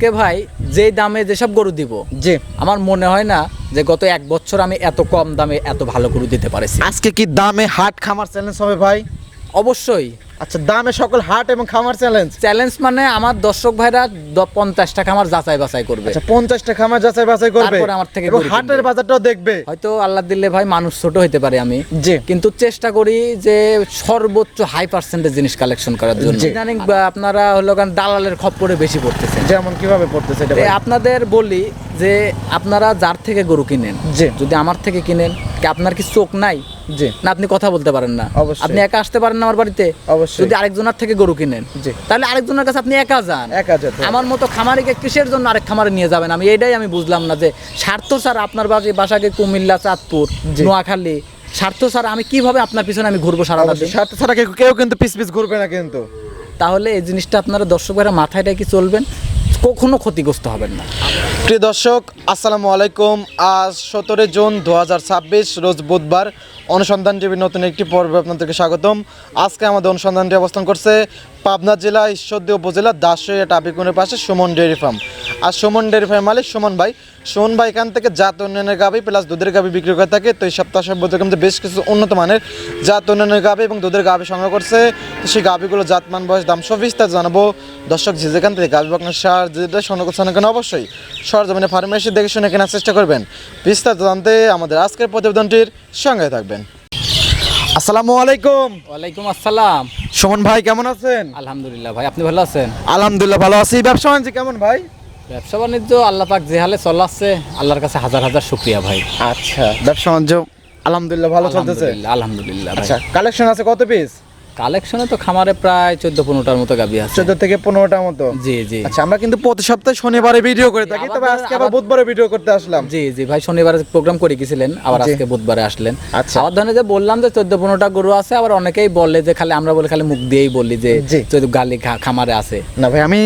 আজকে ভাই যেই দামে যেসব গরু দিব, জি, আমার মনে হয় না যে গত 1 বছর আমি এত কম দামে এত ভালো গরু দিতে পারছি। আজকে কি দামে হাট খামার চ্যালেঞ্জ হবে ভাই? অবশ্যই আচ্ছা, দামে সকল হাট এবং খামার চ্যালেঞ্জ। চ্যালেঞ্জ মানে আমার দর্শক ভাইরা 50টা খামার যাচাই বাছাই করবে। আচ্ছা, 50টা খামার যাচাই বাছাই করবে, তারপরে আমার থেকে এবং গরু হাটের কিনবে। বাজারটাও দেখবে। হয়তো আল্লাহ দিলে ভাই মানুষ ছোট হইতে পারে আমি, জি, কিন্তু চেষ্টা করি যে সর্বোচ্চ হাই পার্সেন্টেজ জিনিস কালেকশন করার জন্য। জি। ইদানিং আপনারা হলো কারণ দালালের খপ্পরে বেশি পড়তেছেন। যেমন কিভাবে পড়তেছে এটা ভাই? আপনাদের বলি যে আপনারা যার থেকে গরু কিনেন, জি, যদি আমার থেকে কিনেন, কি আপনার কি চোখ নাই জি, না? আপনি কথা বলতে পারেন না? অবশ্যই। আপনি একা আসতে পারেন না আমার বাড়িতে? অবশ্যই। যদি আরেকজনের থেকে গরু কিনেন, জি, তাহলে আরেকজনের কাছে আপনি একা যান। একা যেতে হবে। আমার মতো খামারিকে কিসের জন্য আরেক খামারে নিয়ে যাবেন? আমি এইটাই আমি বুঝলাম না, যে স্বার্থ স্যার আপনার বাসাকে কুমিল্লা, চাঁদপুর, জি। নোয়াখালী, স্বার্থ স্যার আমি কিভাবে আপনার পিছনে আমি ঘুরবো সারাটা দিন? অবশ্যই, স্বার্থ ছাড়া কেউ কিন্তু পিস পিস ঘুরবে না কিন্তু। তাহলে এই জিনিসটা আপনারা দর্শক ভাইরা মাথায় রেখে চলবেন, কখনো ক্ষতিগ্রস্ত হবেন না। প্রিয় দর্শক, আসসালামু আলাইকুম। আজ 17 জুন 2026 রোজ বুধবার। অনুসন্ধান টিভির নতুন একটি পর্বে আপনাদেরকে স্বাগতম। আজকে আমাদের অনুসন্ধানটি অবস্থান করছে পাবনা জেলা ঈশ্বরদী উপজেলা দাসইয়া টাপিকুনের পাশে সুমন ডেয়ারি ফার্ম। আর সুমন ডেয়ারি ফার্ম মালিক সুমন ভাই। সুমন ভাই এখান থেকে জাত উন্নয়নের গাভি প্লাস দুধের গাভি বিক্রি করে থাকে। তো এই সপ্তাহ সর্বপ্রথম বেশ কিছু উন্নত মানের জাত উন্নয়নের গাভি এবং দুধের গাভি সংগ্রহ করছে। তো সেই গাভিগুলো জাতমান, বয়স, দাম সব বিস্তার জানাবো। দর্শক যে যেখান থেকে গাভি বাকনার সার যেটা সংগ্রহ করছে না কেন, অবশ্যই সরজমিনে ফার্মে এসে দেখে শুনে কেনার চেষ্টা করবেন। বিস্তারিত জানতে আমাদের আজকের প্রতিবেদনটির সঙ্গে থাকবেন। আসসালামু আলাইকুম। ওয়ালাইকুম আসসালাম। সুমন ভাই কেমন আছেন? আলহামদুলিল্লাহ ভাই, আপনি ভালো আছেন? আলহামদুলিল্লাহ ভালো আছি। ব্যবসা বাণিজ্য কেমন ভাই? ব্যবসা বাণিজ্য আল্লাহ পাক যে হালে চলাচ্ছে, আল্লাহর কাছে হাজার হাজার শুকরিয়া ভাই। আচ্ছা, ব্যবসা বাণিজ্য আলহামদুলিল্লাহ ভালো চলতেছে। আলহামদুলিল্লাহ ভাই। আচ্ছা, কালেকশন আছে কত পিস? কালেকশনে তো খামারে প্রায় 14-15টার মতো গাভী আছে। 14 থেকে 15টা মতো। জি জি। আচ্ছা, আমরা কিন্তু প্রতি সপ্তাহে শনিবারে ভিডিও করে থাকি, তবে আজকে আবার বুধবারে ভিডিও করতে আসলাম। জি জি ভাই, শনিবারে প্রোগ্রাম করে গেছিলেন, আবার জি। আজকে বুধবারে আসলেন। আচ্ছা। আবার ধরেন যে বললাম যে 14-15টা গরু আছে, আবার অনেকেই বলে যে খালি আমরা বলে খালি মুখ দিয়েই বলি যে জি। 14 গালি খামারে আছে। না ভাই, আমি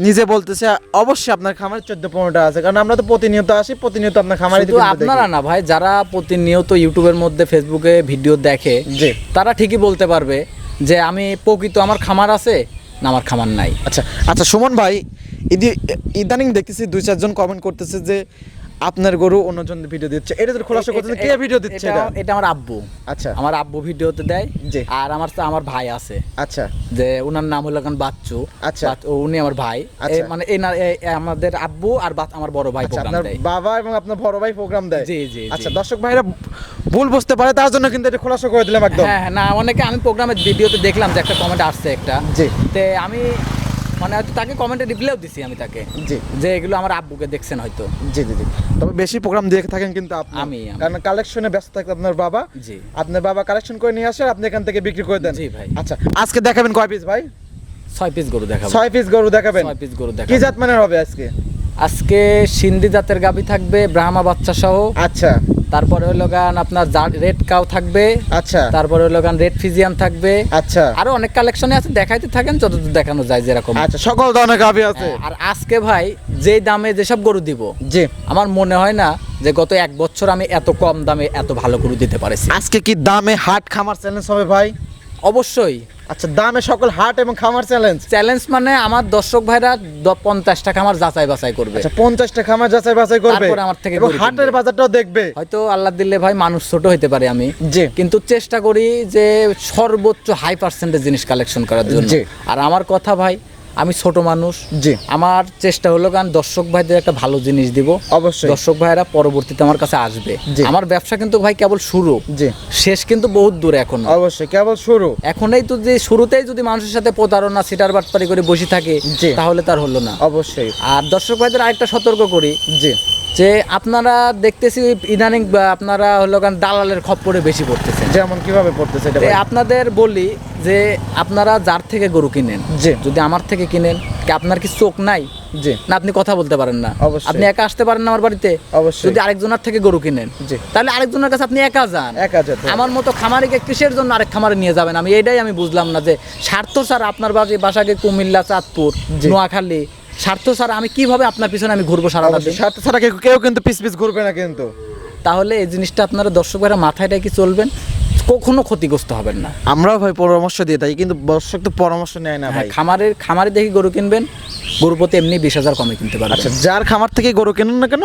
নিজে বলতেছি অবশ্যই আপনার খামারে 14-15টা আছে, কারণ আমরা তো প্রতিনিয়ত আসি, প্রতিনিয়ত আপনার খামারে শুধু আপনারা না ভাই, যারা প্রতিনিয়ত ইউটিউবের মধ্যে, ফেসবুকে ভিডিও দেখে, জি। তারা ঠিকই বলতে পারবে যে আমি প্রকৃত আমার খামার আছে না আমার খামার নাই। আচ্ছা আচ্ছা, সুমন ভাই, ইদানিং দেখতেছি 2-4 জন কমেন্ট করতেছে যে আপনার গরু অন্যজন ভিডিও দিচ্ছে। এটা তো খোলাসা করতেছে, কে ভিডিও দিচ্ছে এটা? এটা আমার আব্বু। আচ্ছা আমার আব্বু ভিডিওতে দেয়। জি। আর আমার ভাই আছে, আচ্ছা যে ওনার নাম হলো এখন বাচ্চু। আচ্ছা। উনি আমার ভাই। আচ্ছা। মানে আমাদের আব্বু আর আমার বড় ভাই আচ্ছা, প্রোগ্রাম আপনার দেয়। বাবা এবং আপনার বড় ভাই প্রোগ্রাম দেয়। জি জি। আচ্ছা, দর্শক ভাইরা ভুল বুঝতে পারে, তার জন্য কিন্তু এটা খোলাসা করে দিলাম একদম। হ্যাঁ হ্যাঁ, না অনেকে আমি প্রোগ্রামের ভিডিওতে দেখলাম যে একটা কমেন্ট আসছে একটা। জি তে আমি মানে হয়তো তাকে কমেন্টে রিপ্লাইও দিছি আমি তাকে, জি যে এগুলো আমার আব্বুকে দেখছেন হয়তো। জি জি জি। তবে বেশি প্রোগ্রাম দিয়ে থাকেন কিন্তু আপনি। আমি। কারণ কালেকশনে ব্যস্ত থাকে আপনার বাবা। জি। আপনার বাবা কালেকশন করে নিয়ে আসে, আর আপনি এখান থেকে বিক্রি করে দেন। জি ভাই। আচ্ছা, আজকে দেখাবেন কয় পিস ভাই? 6 পিস গরু দেখাবো। 6 পিস গরু দেখাবেন। 6 পিস গরু কি দেখাবো। জাত মানের হবে আজকে? আজকে সিন্ধি জাতের গাভী থাকবে, ব্রাহ্মা বাচ্চা সহ। আচ্ছা তারপরে হলো গান আপনার রেড কাউ থাকবে। আচ্ছা তারপরে হলো গান রেড ফিজিয়ান থাকবে। আচ্ছা আরো অনেক কালেকশনে আছে, দেখাইতে থাকেন যতদূর দেখানো যায় যেরকম। আচ্ছা, সকল ধরনের গাভী আছে। হ্যাঁ, আর আজকে ভাই যেই দামে যেসব গরু দিব, জি। আমার মনে হয় না যে গত 1 বছর আমি এত কম দামে এত ভালো গরু দিতে পারছি। আজকে কি দামে হাট খামার চ্যালেঞ্জ হবে ভাই? অবশ্যই। আচ্ছা, দামে সকল হাট এবং খামার চ্যালেঞ্জ। চ্যালেঞ্জ মানে আমার দর্শক ভাইরা 50টা খামার যাচাই বাছাই করবে। আচ্ছা, 50টা খামার যাচাই বাছাই করবে, তারপরে আমার থেকে এবং গরু হাটের কিনবে। বাজারটাও দেখবে। হয়তো আল্লাহ দিলে ভাই মানুষ ছোট হইতে পারে আমি, জি। কিন্তু চেষ্টা করি যে সর্বোচ্চ হাই পার্সেন্টেজ জিনিস কালেকশন করার জন্য। জি। আর আমার কথা ভাই, আমি ছোট মানুষ। জি। আমার চেষ্টা হলো কারণ দর্শক ভাইদের একটা ভালো জিনিস দিব। অবশ্যই। দর্শক ভাইরা পরবর্তীতে আমার কাছে আসবে। জি। আমার ব্যবসা কিন্তু ভাই কেবল শুরু, জি। শেষ কিন্তু বহুত দূর এখন। অবশ্যই, কেবল শুরু। এখনই তো যে শুরুতেই যদি মানুষের সাথে প্রতারণা, সিটার বাটপারি করে বসে থাকে, জি। তাহলে তার হলো না। অবশ্যই। আর দর্শক ভাইদের আরেকটা সতর্ক করি জি যে আপনারা দেখতেছি ইদানিং আপনারা হলো কারণ দালালের খপ্পরে বেশি পড়তেছেন। যেমন কিভাবে পড়তেছে এটা ভাই? আপনাদের বলি যে আপনারা যার থেকে গরু কিনেন, জি। যদি আমার থেকে কিনেন, কি আপনার কি চোখ নাই জি না? আপনি কথা বলতে পারেন না? অবশ্যই। আপনি একা আসতে পারেন না আমার বাড়িতে? অবশ্যই। যদি আরেকজনের থেকে গরু কিনেন, জি। তাহলে আরেকজনের কাছে আপনি একা যান। একা যেতে হবে। আমার মতো খামারিকে কিসের জন্য আরেক খামারে নিয়ে যাবেন? আমি এইটাই আমি বুঝলাম না, যে স্বার্থ স্যার আপনার বাসাকে কুমিল্লা, চাঁদপুর, জি। নোয়াখালী, স্বার্থ স্যার আমি কিভাবে আপনার পিছনে আমি ঘুরবো সারাটা দিন? অবশ্যই, স্বার্থ ছাড়া কেউ কিন্তু পিস পিস ঘুরবে না কিন্তু। তাহলে এই জিনিসটা আপনারা দর্শক ভাইরা মাথায় রেখে চলবেন, কখনো ক্ষতিগ্রস্ত হবেন না। আমরাও ভাই পরামর্শ দিয়ে থাকি, কিন্তু দর্শক তো পরামর্শ নেয় না ভাই। খামারে দেখি গরু কিনবেন, গরু প্রতি এমনি 20,000 কমে কিনতে পারবেন। আচ্ছা, যার খামার থেকে গরু কিনুন না কেন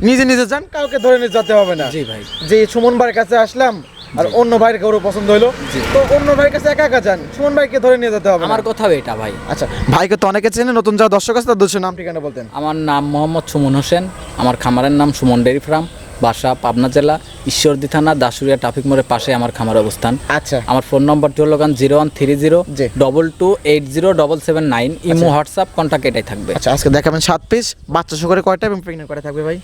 নিজে নিজে যান, কাউকে ধরে নিয়ে যেতে হবে না। জি ভাই। যে সুমন ভাইয়ের কাছে আসলাম আর অন্য ভাইয়ের গরু পছন্দ হলো, তো অন্য ভাইয়ের কাছে একা একা যান, সুমন ভাইকে ধরে নিয়ে যেতে হবে না। আমার কথাও এটা ভাই। আচ্ছা, ভাইকে তো অনেকে চেনে, নতুন যারা দর্শক আছে তাদের নাম ঠিকানা বলতেন। আমার নাম মোহাম্মদ সুমন হোসেন, আমার খামারের নাম সুমন ডেয়ারি ফার্ম, বাসা পাবনা জেলা ঈশ্বরদী থানা দাসুরিয়া ট্রাফিক মোড়ের পাশে আমার খামার অবস্থান। আচ্ছা, আমার ফোন নম্বরটি হলো 0130 জি। 2280 ইমো হোয়াটসঅ্যাপ কন্ট্যাক্ট এটাই থাকবে। আচ্ছা, আজকে দেখাবেন 7 পিস বাচ্চা সহকারে কয়টা এবং প্রেগনেন্ট কয়টা থাকবে ভাই?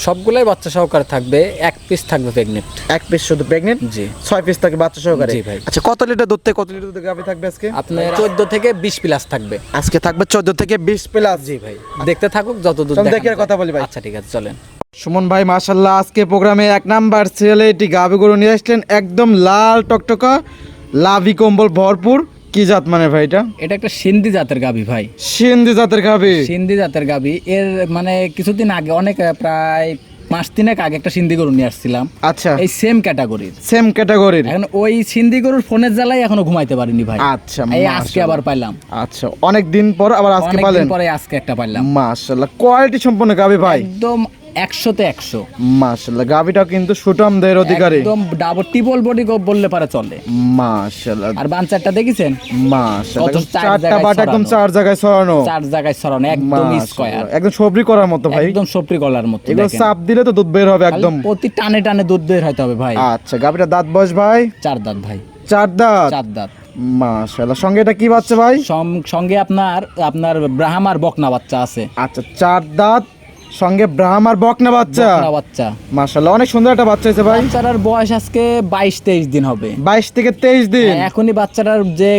সবগুলাই বাচ্চা সহকারে থাকবে, 1 পিস থাকবে প্রেগনেন্ট। 1 পিস শুধু প্রেগনেন্ট, জি। 6 পিস থাকবে বাচ্চা সহকারে। জি ভাই। আচ্ছা, কত লিটার দুধ থেকে কত লিটার দুধ গাভী থাকবে আজকে? আপনার 14 থেকে 20 প্লাস থাকবে। আজকে থাকবে 14 থেকে 20 প্লাস। জি ভাই, দেখতে থাকুক যত দূর চল দেখানো দেখি আর যায়। কথা বলি ভাই। আচ্ছা ঠিক আছে, চলেন। সুমন ভাই মাশাআল্লাহ আজকে প্রোগ্রামে 1 নাম্বার ছেলে এটি গাভী গরু নিয়ে আসলেন, একদম লাল টকটকা, লাভি কম্বল ভরপুর। কি জাত মানে ভাই এটা? এটা একটা সিন্ধি জাতের গাবি ভাই। সিন্ধি জাতের গাভী? সিন্ধি জাতের গাবি। এর মানে কিছুদিন আগে, অনেক প্রায় 5 দিনের আগে একটা সিন্ধি গরু নিয়ে আসছিলাম। আচ্ছা, এই সেম ক্যাটাগরির। সেম ক্যাটাগরির। এখন ওই সিন্ধি গরুর ফোনের জ্বালাই এখনো ঘুমাইতে পারিনি ভাই। আচ্ছা, এই আজকে আবার পাইলাম। আচ্ছা, অনেক দিন পর আবার আজকে অনেকদিন পালেন। পরে আজকে একটা পাইলাম। মাশাআল্লাহ কোয়ালিটি সম্পন্ন গাভী ভাই, একদম 100-তে 100। মাশাআল্লাহ গাভীটা কিন্তু সুঠামদের অধিকারী, একদম ডাবল টিবল বডি বললে পারে চলে। মাশাআল্লাহ। আর বাঞ্চারটা দেখেছেন? মাশাআল্লাহ কত চার চারটা জায়গায় বাট একদম ছড়ানো। 4 জায়গায় ছড়ানো, 4 জায়গায় ছড়ানো, একদম স্কয়ার, একদম সবরি করার মতো ভাই, একদম সপরি গলার মতো। এগুলো দেখেন, চাপ দিলে তো দুধ বের হবে একদম। খালি প্রতি টানে টানে দুধ বের হইতে হবে ভাই। আচ্ছা, গাভীটা দাঁত বয়স ভাই? 4 দাঁত ভাই। 4 দাঁত। 4 দাঁত। মাশাআল্লাহ। সঙ্গে এটা কি বাচ্চা ভাই? সঙ্গে আপনার ব্রাহ্মার বকনা বাচ্চা আছে। আচ্ছা, 4 দাঁত সঙ্গে ব্রাহ্মার বকনা বাচ্চা। বকনা বাচ্চা মাশাআল্লাহ অনেক সুন্দর একটা বাচ্চা হয়েছে ভাই। বাচ্চাটার বয়স আজকে 22-23 দিন হবে। 22 থেকে 23 দিন। এখনই বাচ্চাটার যে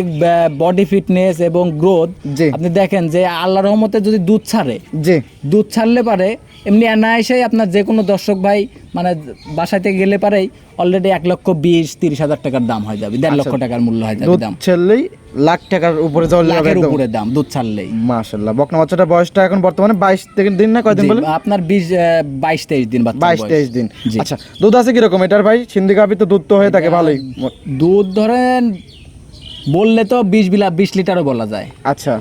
বডি ফিটনেস এবং গ্রোথ, জি। আপনি দেখেন যে আল্লাহর রহমতে যদি দুধ ছাড়ে, জি, দুধ ছাড়লে পারে এমনি এসে আপনার যে কোনো দর্শক ভাই মানে বাসাতে গেলে পারেই অলরেডি 1,20,30,000 টাকার দাম হয়ে যাবে, 1.5 লক্ষ টাকার মূল্য হয়ে যাবে দুধ দাম। ছেড়লেই লাখ টাকার উপরে যাওয়ার লাখের উপরে দাম দুধ ছাড়লেই। মাশাআল্লাহ। বকনা বাচ্চাটার বয়সটা এখন বর্তমানে 22 থেকে দিন না কয়দিন জি, বলেন? আপনার 22-23 দিন বাচ্চা 22-23 দিন। জি। আচ্ছা, দুধ আছে কিরকম এটার ভাই? সিন্ধি গাভী তো দুধ তো হয়ে থাকে ভালোই। দুধ ধরেন বললে তো 20 লিটারও বলা যায়। আচ্ছা,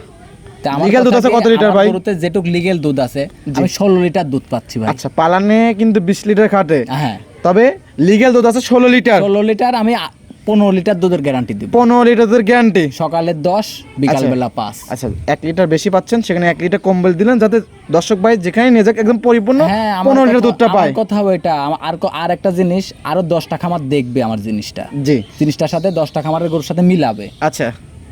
তা আমার লিগ্যাল দুধ কথা আছে কি, কত লিটার আমার ভাই? গরুতে যেটুক লিগ্যাল দুধ আছে আমি 16 লিটার দুধ পাচ্ছি ভাই। আচ্ছা, পালানে কিন্তু 20 লিটার খাটে, হ্যাঁ, তবে লিগ্যাল দুধ আছে 16 লিটার। 16 লিটার আমি 15 লিটার দুধের গ্যারান্টি দিব। 15 লিটারের গ্যারান্টি। সকালে 10, বিকালবেলা 5। আচ্ছা, 1 লিটার বেশি পাচ্ছেন, সেখানে 1 লিটার কম বলে দিলেন যাতে দর্শক ভাই যেখানে নিয়ে যাক একদম পরিপূর্ণ হ্যাঁ, 15 লিটার দুধটা পায়। আমার কথা এটা আর একটা জিনিস, আরো 10টা খামার দেখবে আমার জিনিসটা, জি। জিনিসটার সাথে 10টা খামারের গরুর সাথে মিলাবে, আচ্ছা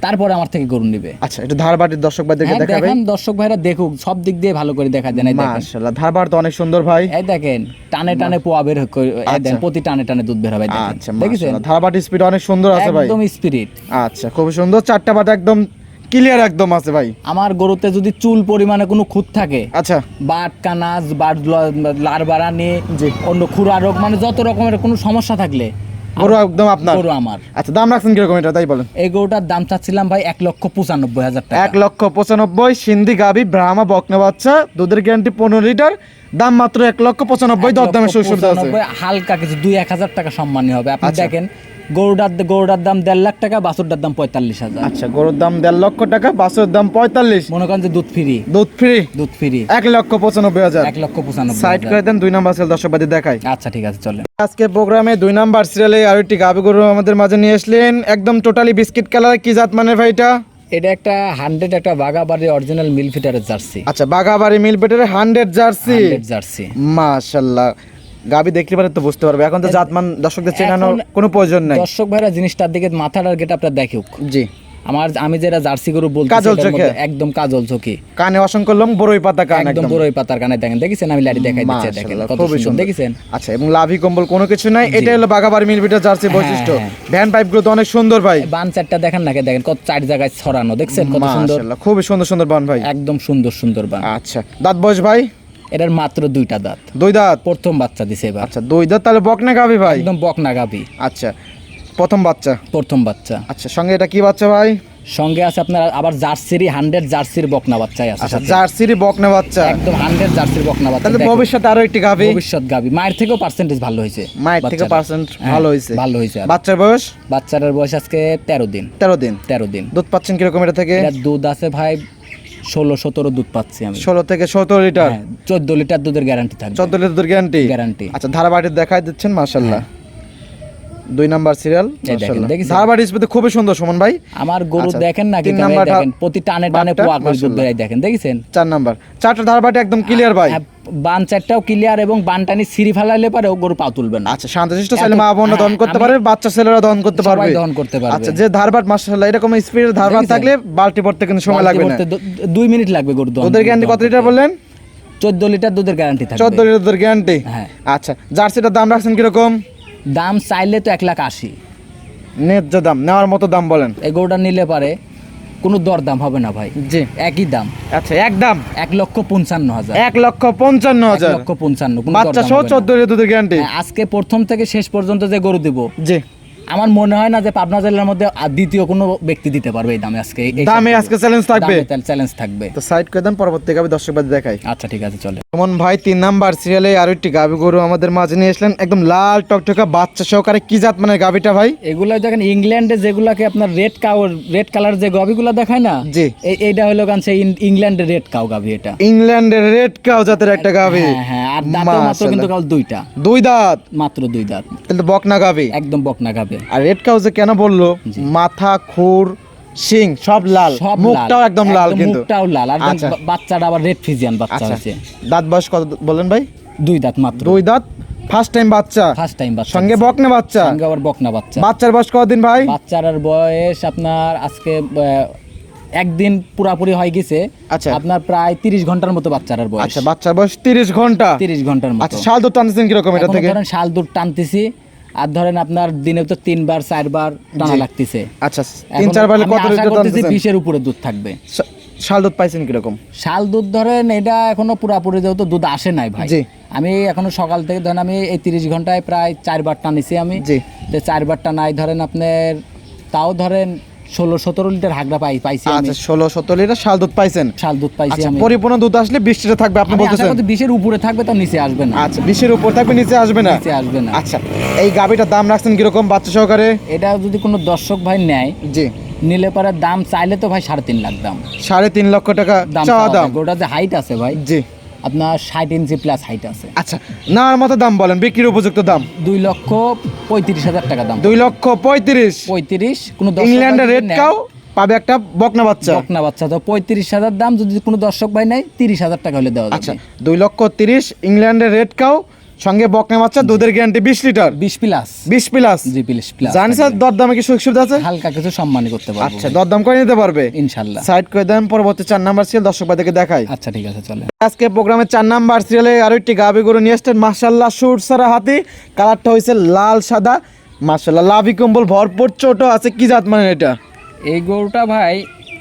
তারপরে আমার থেকে গরু নিবে। আচ্ছা, একটু ধারবাটির দর্শক ভাইদেরকে হ্যাঁ, দেখাবে। দেখেন দর্শক ভাইরা দেখুক, সব দিক দিয়ে ভালো করে দেখা দেন। এই দেখেন, মাশাআল্লাহ ধারবার তো অনেক সুন্দর ভাই। এই দেখেন টানে টানে পোয়া বের দেন, প্রতি টানে টানে দুধ বের হবে। আচ্ছা, দেখেছেন মাশাআল্লাহ ধারবাটির স্পিড অনেক সুন্দর আছে ভাই, একদম স্পিরিট। আচ্ছা, খুব সুন্দর। 4টা বাট একদম ক্লিয়ার একদম আছে ভাই। আমার গরুতে যদি চুল পরিমাণে কোনো খুঁত থাকে, আচ্ছা, বাট কানাজ, বাট লারবারানি, জি। অন্য খুরা রোগ, মানে যত রকমের কোনো সমস্যা থাকলে গরু একদম আপনার। গরু আমার। আচ্ছা, দাম রাখছেন কিরকম এটা তাই বলেন? এই গরুটার দাম চাচ্ছিলাম ভাই 1,95,000 টাকা। 1,95,000 সিন্ধি গাভী ব্রাহ্মা বকনা বাচ্চা, দুধের গ্যারান্টি 15 লিটার, দাম মাত্র 1,95,000। দরদামের সুবিধা আছে, 1,95,000 হালকা কিছু 2-1,000 টাকা সম্মানী হবে। আপনি আচ্ছা। দেখেন গরুটার দাম 1.5 লাখ টাকা, বাছুরটার দাম 45,000। আচ্ছা, গরুর দাম 1.5 লক্ষ টাকা, বাছুরের দাম 45। মনে করেন যে দুধ ফ্রি, দুধ ফ্রি, দুধ ফ্রি 1,95,000। 1,95,000। সাইড করে দেন, 2 নাম্বার সেল দর্শক ভাইদের দেখাই। আচ্ছা ঠিক আছে, চলে। আজকে প্রোগ্রামে 2 নাম্বার সিরিয়ালে আরো একটি গাভী গরু আমাদের মাঝে নিয়ে আসলেন, একদম টোটালি বিস্কিট কালার। কি জাত মানে ভাই এটা? এটা একটা 100 একটা বাগাবাড়ি অরিজিনাল মিল ফিটারের জার্সি। আচ্ছা, বাগাবাড়ি মিল বেটারে 100 জার্সি। 100 জার্সি। মাশাআল্লাহ, গাভী দেখতে পারে তো বুঝতে পারবে, এখন তো জাতমান দর্শকদের চেনানোর কোনো প্রয়োজন নাই। দর্শক ভাইরা জিনিসটার দিকে মাথাটার গেট আপনার দেখুক। জি, আমি যেটা জার্সি গরু বলতেছি, কাজল এটার চোখে। মধ্যে একদম কাজল চোখে, কানে অসংখ্য লোম, বড়ই পাতা কান একদম একদম। বড়ই পাতার কানে। দেখেন আমি লাড়ি দেখাই দিচ্ছি, দেখেন মাশাআল্লাহ, কত খুবই সুন্দর, সুন্দর। দেখেছেন? আচ্ছা, এবং লাভি কম্বল কোনো কিছু নাই, এটা হলো বাগাবাড়ি মিল বেটার জার্সি বৈশিষ্ট্য। হ্যাঁ। ভ্যান পাইপগুলো তো অনেক সুন্দর ভাই। বান চারটা দেখেন নাকি, দেখেন কত 4 জায়গায় ছড়ানো, দেখছেন কত সুন্দর, মাশাআল্লাহ, খুবই সুন্দর সুন্দর বান ভাই। একদম সুন্দর সুন্দর বান। আচ্ছা, দাঁত বয়স ভাই? এটার মাত্র 2টা দাঁত, 2 দাঁত। প্রথম বাচ্চা দিছে এবার। আচ্ছা, 2 দাঁত, তাহলে বকনা গাভী ভাই? একদম বকনা গাভী, আচ্ছা, প্রথম বাচ্চা। প্রথম বাচ্চা। আচ্ছা, সঙ্গে এটা কি বাচ্চা ভাই? সঙ্গে আছে আপনার আবার জার্সির 100 জার্সির বকনা বাচ্চাই আছে আচ্ছা সাথে। জার্সির বকনা বাচ্চা, একদম 100 জার্সির বকনা বাচ্চা। তাহলে দেখেন, ভবিষ্যতে আরো একটি গাভী, ভবিষ্যৎ গাবি মায়ের থেকেও পার্সেন্টেজ ভালো হয়েছে, মায়ের থেকে পার্সেন্ট ভালো হয়েছে, ভালো হয়েছে। বাচ্চার বয়স বাচ্চার বয়স আজকে 13 দিন। 13 দিন। 13 দিন দুধ পাচ্ছেন কিরকম এটা থেকে? এটা দুধ আছে ভাই 16-17 দুধ পাচ্ছি আমি। 16 থেকে 17 লিটার, 14 লিটার দুধের গ্যারান্টি থাকবে। 14 লিটার গ্যারান্টি। গ্যারান্টি। আচ্ছা ধারাবাড়ি দেখাই দিচ্ছেন মাশাআল্লাহ, 2 নাম্বার সিরিয়াল মাশাআল্লাহ। দেখেছেন? ধারাবাড়ি স্পিড খুবই সুন্দর সুমন ভাই। আমার গরু আচ্ছা, দেখেন না, 3 নাম্বার দেখেন প্রতি টানে টানে বাটটা, পোয়া করে দুধ মাশাআল্লাহ। বেরাই দেখেন, দেখেছেন? 4 নাম্বার, 4টা ধারাবাড়ি একদম ক্লিয়ার ভাই। হ্যাঁ, বান চারটাও ক্লিয়ার এবং বানটানি সিঁড়ি ফেলাইলে পারে ও গরু পা তুলবে না। আচ্ছা শান্তশিষ্ট চাইলে মা বোনরা দহন করতে আমি- পারবে, বাচ্চা ছেলেরা দহন করতে সবাই পারবে। দহন করতে পারবে। আচ্ছা যে ধারবাট মাশাআল্লাহ এরকম স্পিডের ধারবাট দেখেছেন? থাকলে বালতি ভরতে কিন্তু সময় লাগবে না। 2 মিনিট লাগবে গরু দহন। ওদের গ্যারান্টি কত লিটার বললেন? 14 লিটার দুধের গ্যারান্টি থাকবে। 14 লিটার গ্যারান্টি। হ্যাঁ। আচ্ছা জার্সিটার দাম রাখছেন কিরকম? দাম চাইলে তো 1,80,000। ন্যায্য দাম, নেওয়ার মতো দাম বলেন। এই গরুটা নিলে পারে কোনো দর দাম হবে না ভাই, জি একই দাম। আচ্ছা একদম 1,55,000। 1,55,000 1,55,000 কোনো বাচ্চা দরদাম সহ হবে না। 14 লিটার দুধের গ্যারান্টি। হ্যাঁ, আজকে প্রথম থেকে শেষ পর্যন্ত যে গরু দিব, জি আমার মনে হয় না যে পাবনা জেলার মধ্যে আর দ্বিতীয় কোনো ব্যক্তি দিতে পারবে এই দামে। আজকে এই দামে আজকে চ্যালেঞ্জ থাকবে। চ্যালেঞ্জ থাকবে। তো সাইড করে দেন, পরবর্তী গাবি দর্শক বাদ দেখাই। আচ্ছা ঠিক আছে, চলে। সুমন ভাই 3 নাম্বার সিরিয়ালে আরো একটি গাবি গরু আমাদের মাঝে নিয়ে আসলেন, একদম লাল টকটকা বাচ্চা সহকারে। কি জাত মানে গাবিটা ভাই? এগুলো দেখেন ইংল্যান্ডে যেগুলাকে আপনার রেড কালার যে গাভিগুলো দেখায় না, জি এইটা হলো গান সেই ইংল্যান্ডের রেড কাউ গাভি এটা। ইংল্যান্ডের রেড কাউ জাতের একটা গাবি। হ্যাঁ হ্যাঁ, আর দাঁতে মাত্র কিন্তু কাল 2টা, 2 দাঁত, মাত্র 2 দাঁত, কিন্তু বকনা গাবি। একদম বকনা গাভি। আর রেড কাউ যে কেন বললো, মাথা খুর শিং সব লাল, সব মুখটাও একদম লাল, কিন্তু মুখটাও লাল। আর আচ্ছা। বাচ্চাটা আবার রেড ফিজিয়ান বাচ্চা আচ্ছা হয়েছে। দাঁত বয়স কত বলেন ভাই? 2 দাঁত মাত্র। 2 দাঁত, ফার্স্ট টাইম বাচ্চা, ফার্স্ট টাইম বাচ্চা সঙ্গে দিছে। বকনা বাচ্চা। সঙ্গে আবার বকনা বাচ্চা। বাচ্চার বয়স কতদিন ভাই? বাচ্চার বয়স আপনার আজকে একদিন পুরাপুরি হয়ে গেছে। আচ্ছা। আপনার প্রায় 30 ঘন্টার মতো বাচ্চার বয়স। আচ্ছা বাচ্চার বয়স 30 ঘন্টা। 30 ঘন্টার মতো। আচ্ছা শাল দুধ টানতেছেন কিরকম এটা এখনো থেকে? ধরেন শাল দুধ টানতেছি, আর ধরেন আপনার দিনে তো 3 বার 4 বার টানা লাগতেছে। আচ্ছা এখন 3-4 বারে আমি কত আশা লিটার করতেছি টানতেছেন? 20-এর উপরে দুধ থাকবে। শাল দুধ পাইছেন কিরকম? শাল দুধ ধরেন এটা এখনো পুরাপুরি যেহেতু দুধ আসে নাই ভাই। জি। আমি এখনো সকাল থেকে ধরেন আমি এই 30 ঘন্টায় প্রায় 4 বার টানিছি আমি। জি। যে 4 বার টানাই ধরেন আপনার তাও ধরেন 16-17 লিটার হাগড়া পাইছি আমি। আচ্ছা 16-17 লিটার শাল দুধ পাইছেন। শাল দুধ পাইছি আচ্ছা আমি। পরিপূর্ণ দুধ আসলে 20 লিটার থাকবে আপনি আমি আশা বলতেছেন? করছি 20-এর উপরে থাকবে, তাও নিচে আসবে না। আচ্ছা 20 এর উপর থাকবে, নিচে আসবে না। নিচে আসবে না। আচ্ছা এই গাবিটার দাম রাখছেন কিরকম বাচ্চা সহকারে? এটা যদি কোনো দর্শক ভাই নেয়, জি নিলে পরে দাম চাইলে তো ভাই 3.5 লাখ দাম। 3.5 লক্ষ টাকা দাম চাওয়া চাওয়া দাম। ভাই। ওটা যে হাইট আছে ভাই, জি আপনার 60 ইঞ্চি প্লাস হাইট আছে। আচ্ছা নেওয়ার মতো দাম বলেন, বিক্রির উপযুক্ত দাম? 2,35,000 টাকা দাম। 2,35,000। 35 কোনো দর্শক ইংল্যান্ডের ভাই রেড যদি নেয়, কাউ পাবে একটা বকনা বাচ্চা। বকনা বাচ্চা তো 35,000 দাম। যদি কোনো দর্শক ভাই নেয় 30,000 টাকা হলে দেওয়া আচ্ছা যাবে। 2,30,000 ইংল্যান্ডের রেড কাউ, সঙ্গে বকনা বাচ্চা, দুধের গ্যারান্টি 20 লিটার। 20 প্লাস। 20 প্লাস। জি 20 প্লাস। জানি স্যার দরদামে কি সুযোগ সুবিধা আছে? হালকা কিছু সম্মানই করতে পারবো। আচ্ছা দরদাম করে নিতে পারবে ইনশাআল্লাহ। সাইড করে দেন, পরবর্তী 4 নাম্বার সিরিয়াল দর্শক ভাইদেরকে দেখাই। আচ্ছা ঠিক আছে, চলে। আজকে প্রোগ্রামের 4 নাম্বার সিরিয়ালে আরো একটি গাবি গরু নিয়ে আসছেন মাশাআল্লাহ, সুর সারা হাতি, কালারটা হইছে লাল সাদা মাশাআল্লাহ, লাভি কম্বল ভরপুর, ছোট আছে। কি জাত মানে এটা? এই গরুটা ভাই,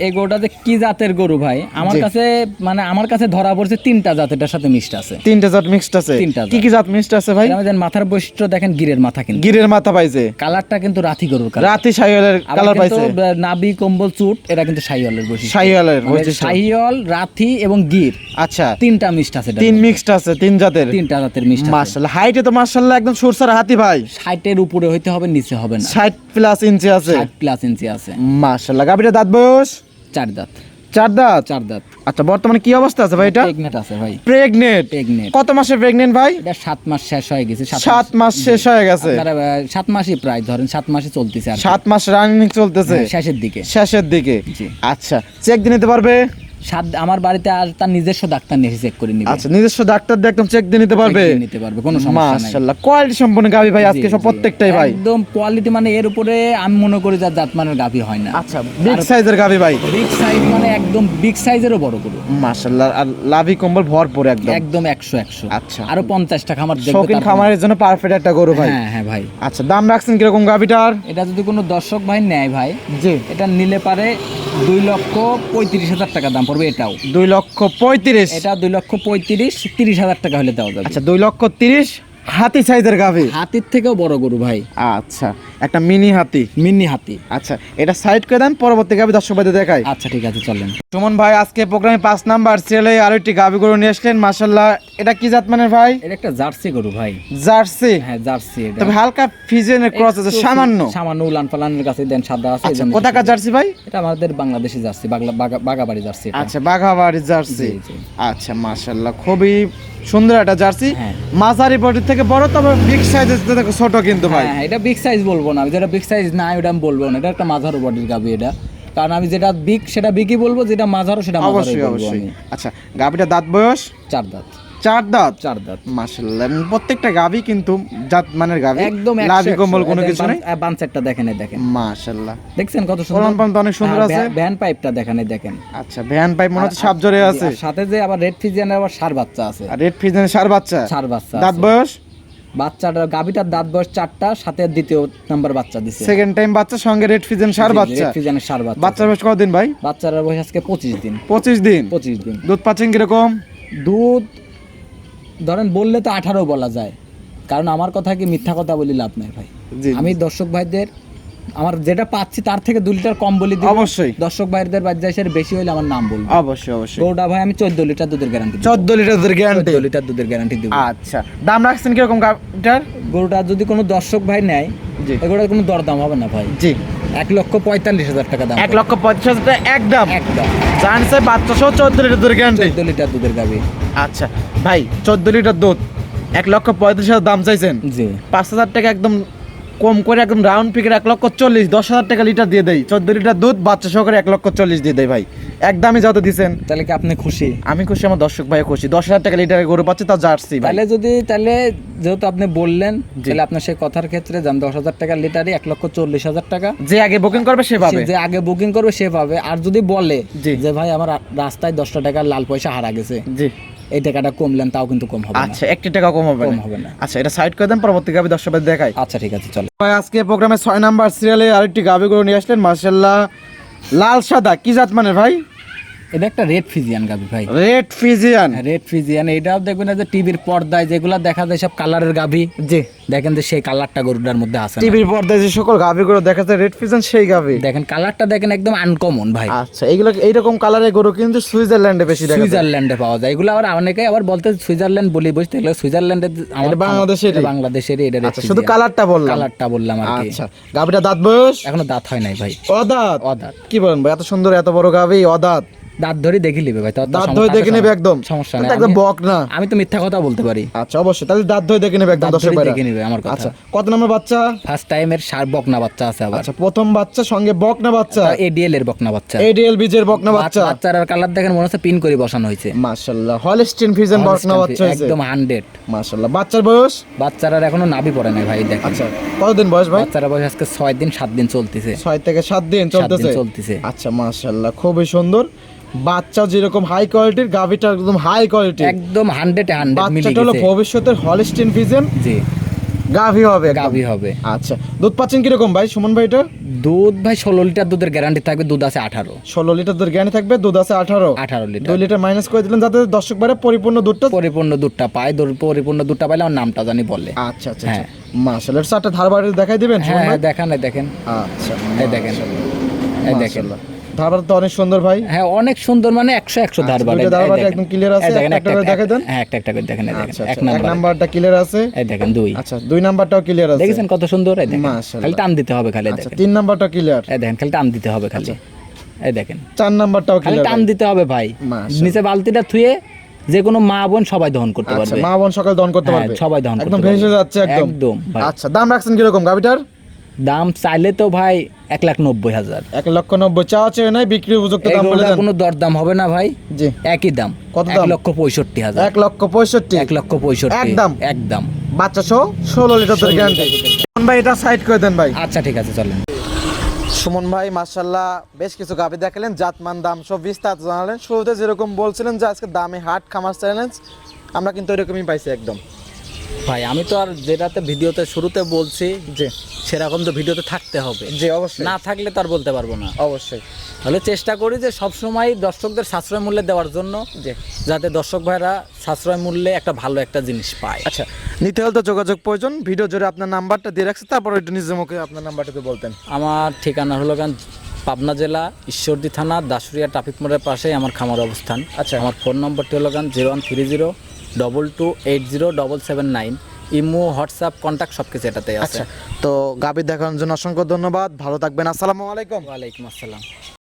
এই গরুটা যে কি জাতের গরু ভাই, আমার জি। কাছে মানে আমার কাছে ধরা পড়ছে 3টা জাত এটার সাথে মিক্সড আছে। 3টা জাত মিক্সড আছে। 3টা জাত। কি কি জাত মিক্সড আছে ভাই? এর মধ্যে মাথার বৈশিষ্ট্য দেখেন, গিরের মাথা কিন্তু গিরের মাথা পাইছে, কালারটা কিন্তু রাথি গরুর কালার। রাতি শাহিওয়ালের কালার পাইছে, নাভি কম্বল চুট, এটা কিন্তু শাহিওয়ালের বৈশিষ্ট্য। শাহিওয়ালের মানে বৈশিষ্ট্য। শাহিওয়াল, রাথি এবং গির আচ্ছা 3টা মিক্সড আছে। 3 মিক্সড আছে, 3 জাতের। 3টা জাতের মিক্সড আছে। মাশাআল্লাহ হাইটে তো মাশাআল্লাহ একদম সুর সারা হাতি ভাই। 60-এর উপরে হইতে হবে, নিচে হবে না। 60 প্লাস ইঞ্চি আছে। 60 প্লাস ইঞ্চি আছে। মাশাআল্লাহ গাবিটা দাঁত বয়স 4 দাঁত। 4 দাঁত। 4 দাঁত। আচ্ছা বর্তমানে কি অবস্থা আছে ভাই এটা? প্রেগনেন্ট আছে ভাই। প্রেগনেন্ট। প্রেগনেন্ট। কত মাসে প্রেগনেন্ট ভাই? এটা 7 মাস শেষ হয়ে গেছে। 7 মাস শেষ হয়ে গেছে। 7 মাসই প্রায় ধরেন, 7 মাসই চলতেছে আর কি। 7 মাস রানিং চলতেছে, হ্যাঁ, শেষের দিকে। শেষের দিকে। জি। আচ্ছা চেক দিয়ে নিতে পারবে? আমার বাড়িতে আর তার নিজস্ব ডাক্তার নিয়ে চেক করে নিবে। আচ্ছা নিজস্ব ডাক্তার দিয়ে একদম চেক দিয়ে নিতে পারবে? চেক দিয়ে নিতে পারবে, কোনো সমস্যা নাই। মাশাআল্লাহ কোয়ালিটি সম্পন্ন গাবি ভাই আজকে জি, সব জি। প্রত্যেকটাই ভাই একদম কোয়ালিটি, মানে এর উপরে আমি মনে করি যে জাতমানের গাভী হয় না। আচ্ছা বিগ সাইজের গাবি ভাই, বিগ সাইজ মানে একদম বিগ সাইজেরও বড় গরু। মাশাআল্লাহ আর লাভি কম্বল ভরপুর একদম। একদম 100। আচ্ছা। আরো 50টা খামার দেখবে শৌখিন তারপরে। খামারের জন্য পারফেক্ট একটা গরু ভাই। হ্যাঁ হ্যাঁ ভাই। আচ্ছা দাম রাখছেন কিরকম গাবিটার? এটা যদি কোনো দর্শক ভাই নেয় ভাই, জি এটা নিলে পারে 2,35,000 টাকা দাম পড়বে। এটাও 2,35,000। এটা 2,35,000, 30,000 টাকা হলে দেওয়া যাবে। আচ্ছা 2,30,000 হাতি সাইজের গাভী, হাতির থেকেও বড় গরু ভাই, আচ্ছা একটা মিনি হাতি। মিনি হাতি। আচ্ছা এটা সাইড করে দেন, পরবর্তী গাভী দর্শক ভাইদের দেখাই। আচ্ছা ঠিক আছে চলেন। সুমন ভাই আজকে প্রোগ্রামে 5 নাম্বার সিরিয়ালে আরো একটি গাভী গরু নিয়ে আসলেন, মাশাআল্লাহ। এটা কি জাত মানের ভাই? এটা একটা জার্সি গরু ভাই। জার্সি? হ্যাঁ জার্সি। এটা তবে হালকা ফিজিয়ানের ক্রস আছে, সামান্য সামান্য উলান পালানের কাছে দেন সাদা আছে। আচ্ছা কোথাকার জার্সি ভাই? এটা আমাদের বাংলাদেশি জার্সি, বাগাবাড়ি জার্সি এটা। আচ্ছা বাঘাবাড়ি জার্সি। জি, জি। আচ্ছা মাশাআল্লাহ খুবই সুন্দর একটা জার্সি। হ্যাঁ। মাঝারি বডির থেকে বড়, তবে বিগ সাইজের থেকে ছোট কিন্তু ভাই। হ্যাঁ এটা বিগ সাইজ বলবো না, আমি যেটা বিগ সাইজ না ওটা আমি বলবো না, এটা একটা মাঝারো বডির গাভী এটা। কারণ আমি যেটা বিগ সেটা বিগই বলবো, যেটা মাঝারো সেটা মাঝারো অবশ্যই বলবো অবশ্যই। আমি। আচ্ছা গাভীটা দাঁত বয়স? 4 দাঁত। 4 দাঁত? 4 দাঁত। মাশাআল্লাহ প্রত্যেকটা গাভী কিন্তু জাত মানের গাভী, একদম লাভি কম্বল কোনো কিছু নেই। বানসেটটা দেখেন, এই দেখেন মাশাআল্লাহ দেখছেন কত সুন্দর। ওলান পালান তো অনেক সুন্দর আছে। ভ্যান পাইপটা দেখেন, এই দেখেন। আচ্ছা ভ্যান পাইপ মনে হচ্ছে সাপ জড়ে আছে। আর সাথে যে আবার রেড ফিজিয়ানের আবার সার বাচ্চা আছে। আর রেড ফিজেনের সার বাচ্চা? সার বাচ্চা দাঁত আছে। বয়স? বাচ্চাটার গাভীটার দাঁত বয়স 4টা, সাথে দ্বিতীয় নাম্বার বাচ্চা দিছে। সেকেন্ড টাইম বাচ্চা, সঙ্গে রেড ফিজেন সার বাচ্চা। রেড ফিজিয়ানের সার বাচ্চা। বাচ্চার বয়স কতদিন ভাই? বাচ্চার বয়স আজকে 25 দিন। 25 দিন। 25 দিন। দুধ পাচ্ছেন কিরকম? দুধ ধরেন বললে তো 18 বলা যায়, কারণ আমার কথা কি মিথ্যা কথা বলি লাভ নাই ভাই। জি আমি দর্শক ভাইদের আমার যেটা পাচ্ছি তার থেকে 2 লিটার কম বলি দিব। অবশ্যই। দর্শক ভাইদের বাচ্চাদের বেশি হইলে আমার নাম বলবো। অবশ্যই অবশ্যই। গরুটা ভাই আমি 14 লিটার দুধের গ্যারান্টি দিব। 14 লিটার দুধের গ্যারান্টি? 14 লিটার দুধের গ্যারান্টি দিব। আচ্ছা দাম রাখছেন কিরকম গাভীটার? গরুটা যদি কোনো দর্শক ভাই নেয়, জি এগুলোর কোনো দরদাম হবে না ভাই। জি 1,45,000 টাকা দাম। 1,45,000 টাকা একদম? একদম। জানছে বাচ্চা সহ 14 লিটার দুধের গ্যারান্টি? 14 লিটার দুধের গাভী। আচ্ছা ভাই 14 লিটার দুধ 1,35,000 দাম চাইছেন? জি 5,000 টাকা একদম কম করে, একদম রাউন্ড ফিগার 1,40,000, 10,000 টাকা লিটার দিয়ে দেয়। 14 লিটার দুধ বাচ্চা সহকারে 1,40,000 দিয়ে দেয় ভাই, একদমই যত দিছেন। তাহলে কি আপনি খুশি? আমি খুশি, আমার দর্শক ভাই খুশি। 10,000 টাকা লিটারে গরু পাচ্ছে, তা জার্সি ভাই। তাহলে যেহেতু আপনি বললেন, তাহলে আপনার সেই কথার ক্ষেত্রে যান 10,000 টাকা লিটারই 1,40,000 টাকা। যে আগে বুকিং করবে সে পাবে। যে আগে বুকিং করবে সে পাবে। আর যদি বলে জি। যে ভাই আমার রাস্তায় 10টা টাকার লাল পয়সা হারা গেছে, জি এই টাকাটা কমলেন, তাও কিন্তু কম হবে না। আচ্ছা 1 টাকা কম হবে কম না? হবে না। আচ্ছা এটা সাইড করে দেন, পরবর্তী গাভী দর্শক ভাই দেখাই। আচ্ছা ঠিক আছে চলো ভাই আজকে প্রোগ্রামে 6 নাম্বার সিরিয়ালে আরেকটি গাভী গরু নিয়ে আসলেন, মাশাআল্লাহ লাল সাদা, কি জাত মানে ভাই? এটা একটা রেড ফিজিয়ান গাভী ভাই। Red Friesian? Red Friesian. এটাও দেখবেন না যে টিভির পর্দায় যেগুলা দেখা যায় সব কালারের গাভী, জি দেখেন যে সেই কালারটা গরুটার মধ্যে আছে না। টিভির পর্দায় যে সকল গাভী গরু দেখা যায় রেড ফিজিয়ান, সেই গাভী। দেখেন কালারটা দেখেন একদম আনকমন ভাই। আচ্ছা এইগুলো এইরকম কালারের গরু কিন্তু সুইজারল্যান্ডে বেশি দেখা যায়। সুইজারল্যান্ডে পাওয়া যায় এগুলো। আবার অনেকে আবার বলতে সুইজারল্যান্ড বলি, বুঝতে গেলে সুইজারল্যান্ডে এটা বাংলাদেশেরই? বাংলাদেশেরই। এটা আচ্ছা শুধু কালারটা বললাম। কালারটা বললাম আর কি। আচ্ছা গাভীটা দাঁত বয়স? এখনো দাঁত হয় নাই ভাই। অদাঁত? অদাঁত। কি বলেন ভাই, এত সুন্দর এত বড় গাভী অদাঁত? দাঁত ধরে দেখে নিবে ভাই। দাঁত ধরে দেখে নেবে একদম? সমস্যা এটা নেই। একদম বক না? আমি তো মিথ্যা কথা বলতে পারি। আচ্ছা অবশ্যই, তাহলে দাঁত ধরে দেখে নেবে একদম দাঁত দর্শক ধরে ভাইরা। দেখে নিবে আমার কথা। আচ্ছা কত নম্বর বাচ্চা? ফার্স্ট টাইমের সার বকনা বাচ্চা আছে আবার। আচ্ছা প্রথম বাচ্চা, সঙ্গে বকনা বাচ্চা? এডিএল এর বকনা বাচ্চা। এডিএল বীজের বকনা বাচ্চা? বাচ্চার আর কালার দেখেন মনে হচ্ছে পিন করে বসানো হয়েছে। মাশাআল্লাহ হলস্টিন ফ্রিজিয়ান বকনা বাচ্চা হয়েছে একদম 100। মাশাআল্লাহ। বাচ্চার বয়স? বাচ্চার আর এখনো নাভি পড়ে নাই ভাই, দেখেন। আচ্ছা কতদিন বয়স ভাই? বাচ্চার বয়স আজকে 6 দিন 7 দিন চলতেছে। 6 থেকে 7 দিন 7 দিন চলতেছে? চলতেছে। আচ্ছা মাশাআল্লাহ খুবই সুন্দর। বাচ্চা যেরকম হাই কোয়ালিটির, গাভীটা একদম হাই কোয়ালিটি, একদম 100 মিলি বাচ্চাটা হলো গেছে। ভবিষ্যতের হলস্টিন ফ্রিজিয়ান জি গাভী হবে একদম। গাভী হবে। আচ্ছা দুধ পাচ্ছেন কিরকম ভাই সুমন ভাই? এটা দুধ ভাই 16 লিটার দুধের গ্যারান্টি থাকবে। দুধ আছে 18। 16 লিটার দুধ জ্ঞানে থাকবে, দুধ আছে 18 লিটার। 2 লিটার মাইনাস করে দিলেন যাতে দর্শক বারে পরিপূর্ণ দুধটা। পরিপূর্ণ দুধটা পায়। পরিপূর্ণ দুধটা পাইলে আমার নামটা জানি বলে। আচ্ছা আচ্ছা হ্যাঁ। মাশাআল্লাহ। চারটা ধারবাড়ি দেখাই দিবেন সুমন হ্যাঁ ভাই? হ্যাঁ দেখান, দেখেন। আচ্ছা এই দেখেন, এই দেখেন। ধারবাড়ি তো অনেক সুন্দর ভাই। হ্যাঁ অনেক সুন্দর, মানে 100 ধার বাড়ে। দুইটা ধারবাড়ি একদম ক্লিয়ার আছে। একটা করে দেখাই দেন। হ্যাঁ একটা একটা করে দেখেন। এই দেখেন আচ্ছা এক এক নাম্বারটা ক্লিয়ার আছে। এই দেখেন 2। আচ্ছা 2 নাম্বারটাও ক্লিয়ার আছে। দেখেছেন কত সুন্দর? এই দেখেন মাশাআল্লাহ। খালি টান দিতে হবে, খালি আচ্ছা দেখেন। 3 নাম্বারটা ক্লিয়ার। এই দেখেন খালি টান দিতে হবে খালি। এই দেখেন 4 নাম্বারটাও খালি ক্লিয়ার। টান দিতে হবে ভাই। মাশাআল্লাহ। নিচে বালতিটা থুয়ে যে কোনো মা বোন সবাই দহন করতে আচ্ছা পারবে। মা বোন সকাল দহন করতে হ্যাঁ, পারবে? সবাই দহন করতে একদম পারবে। ভেসে যাচ্ছে একদম। একদম ভাই। আচ্ছা দাম রাখছেন কিরকম গাবিটার? দাম চাইলে তো ভাই 1,90,000। 1,90,000 চাওয়া চেয়ে নাই, বিক্রি উপযুক্ত দাম বলে দেন। কোনো দরদাম হবে না ভাই। জি একই দাম। কত দাম? 1,65,000। 1,65,000? 1,65,000 একদম? একদম। বাচ্চা সহ 16 লিটার দুধ গ্যারান্টি। ভাই এটা সাইড করে দেন ভাই। আচ্ছা ঠিক আছে চলেন। সুমন ভাই মাশাআল্লাহ বেশ কিছু গাভী দেখালেন, জাতমান দাম সব বিস্তারিত জানালেন। শুরুতে যেরকম বলছিলেন যে আজকে দামে হাট খামার চ্যালেঞ্জ, আমরা কিন্তু এরকমই পাইছি একদম। ভাই আমি তো আর যেটাতে ভিডিওতে শুরুতে বলছি জি সেরকম তো ভিডিওতে থাকতে হবে, জি অবশ্যই না থাকলে তো আর বলতে পারবো না। অবশ্যই তাহলে চেষ্টা করি যে সবসময় দর্শকদের সাশ্রয় মূল্যে দেওয়ার জন্য, জি। যাতে দর্শক ভাইরা সাশ্রয় মূল্যে একটা ভালো একটা জিনিস পায়। আচ্ছা, নিতে হলে তো যোগাযোগ প্রয়োজন। ভিডিও জুড়ে আপনার নাম্বারটা দিয়ে রাখছে, তারপর একটু নিজের মুখে আপনার নাম্বারটাকে বলতেন। আমার ঠিকানা হলো পাবনা জেলা ঈশ্বরদী থানা দাসুরিয়া ট্রাফিক মোড়ের পাশেই আমার খামার অবস্থান। আচ্ছা। আমার ফোন নম্বরটি হলো 0130228779। ইমো, হোয়াটসঅ্যাপ, কন্ট্যাক্ট সব কিছু এটাতেই আছে। আচ্ছা, তো গাভী দেখানোর জন্য অসংখ্য ধন্যবাদ, ভালো থাকবেন, আসসালামু আলাইকুম। ওয়ালাইকুম আসসালাম।